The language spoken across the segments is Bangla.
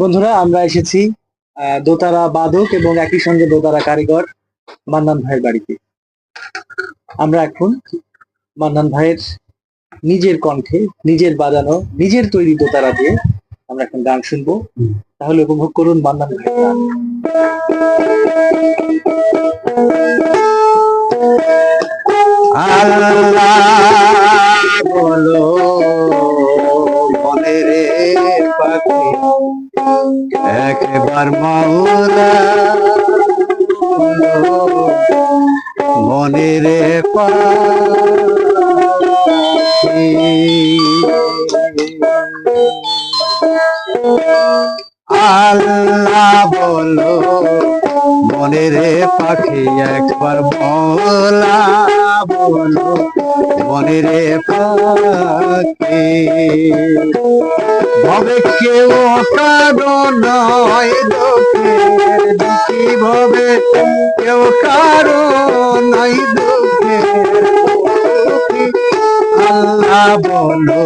বন্ধুরা, আমরা এসেছি দোতারা বাদক এবং একই সঙ্গে দোতারা কারিগর মান্নান ভাইয়ের বাড়িতে। আমরা এখন মান্নান ভাইয়ের নিজের কণ্ঠে, নিজের বাজানো, নিজের তৈরি দোতারা দিয়ে আমরা এখন গান শুনবো। তাহলে উপভোগ করুন মান্নান ভাইয়ের গান। আল্লাহ বলো মনে রে পাখি একবার মাওলা মনে রে পাখি আল্লাহ বলো মনে রে পাখি একবার মাওলা বলো মনে রে পাখি ভবে কেউ কারো নয় দুঃখের দুঃখী ভবে কেউ কারো নয় দুঃখের আল্লাহ বলো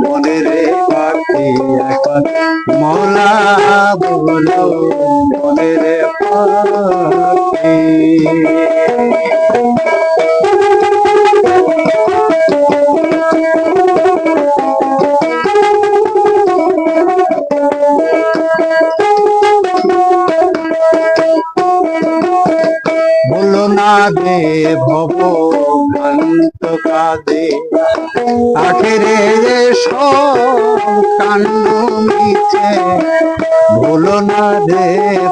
মনে রে পাখি একবার মৌলা বলো মনে রে পাখি বলো না দে ভব ভ্রান্ত কাঁদে আখেরে সব কাণ্ড মিছে বলো না রে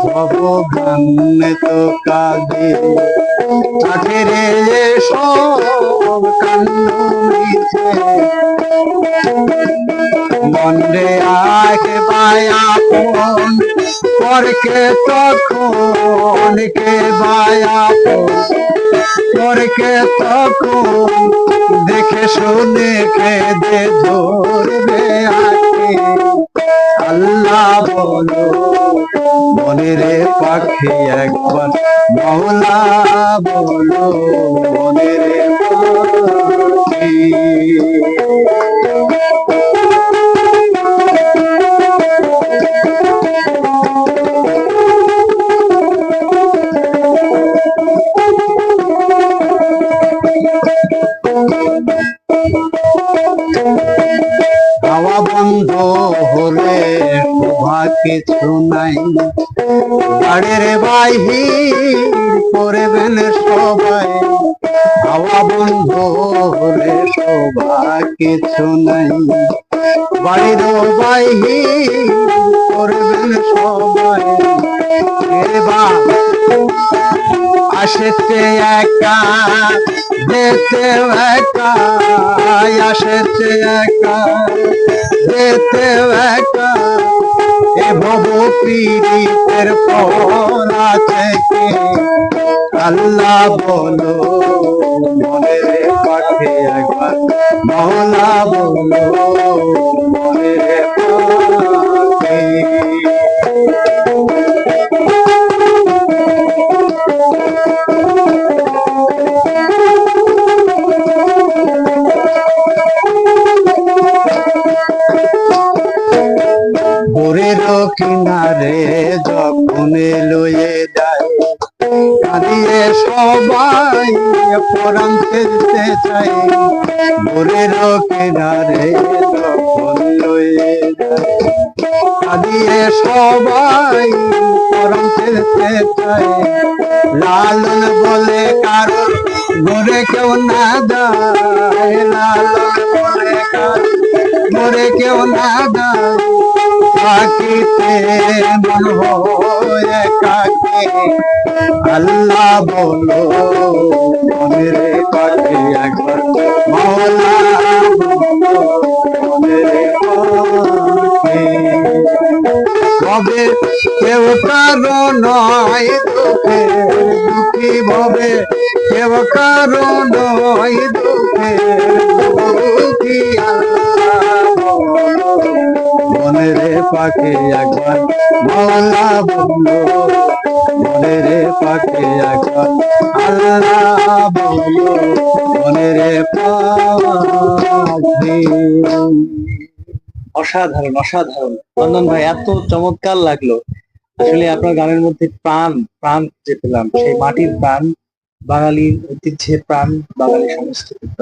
ভব ভ্রান্ত কাঁদে আখেরে সব কাণ্ড মিছে মন্ডে আকে বায়াপন পরকে তখন কে বায়াপন পরকে তখন দেখে শুনে কেঁদে ধরবে আকে আল্লাহ বলো মনে রে পাখি একবার মৌলা বলো মনে রে পাখি হাওয়া বন্ধ হলে শোভা কিছু নাই বাড়ির বাহির করবেন সবাই হাওয়া বন্ধ হলে শোভা কিছু নাই বাড়ির বাহির করবেন সবাই আসেতে একা যেতে একা আসেতে একা যেতে একা এ ভব পীড়িতের পর আছে কে আল্লাহ বলো মনে রে পাখি একবার মৌলা বলো মনে রে পাখি কিনারে যখন লয়ে যায় কাঁদিয়ে সবাই পরাণ ফেলতে চাই ভোরের কিনারে যখন লয়ে যায় কাঁদিয়ে সবাই পরাণ ফেলতে চাই লালন বলে কারো ঘরে কেউ না যায় লালন বলে কারো ঘরে কেউ না যায় পাখিতে মন হয়ে কাকে আল্লাহ বলো মনে রে পাখি একবার মৌলা মনে রে পাখি ভবে কেউ কারো নয় দুঃখের দুঃখী ভবে কেউ কারো নয় দুঃখের দুঃখী মনে রে পাখি একবার মৌলা বলো মনে রে পাখি একবার আল্লাহ বলো মনে রে পাখি। অসাধারণ অসাধারণ। মান্নান ভাই, এত চমৎকার লাগলো। আসলে আপনার গানের মধ্যে প্রাণ প্রাণ যে পেলাম, সেই মাটির প্রাণ, বাঙালির ঐতিহ্যের প্রাণ, বাঙালি সংস্কৃতির প্রাণ।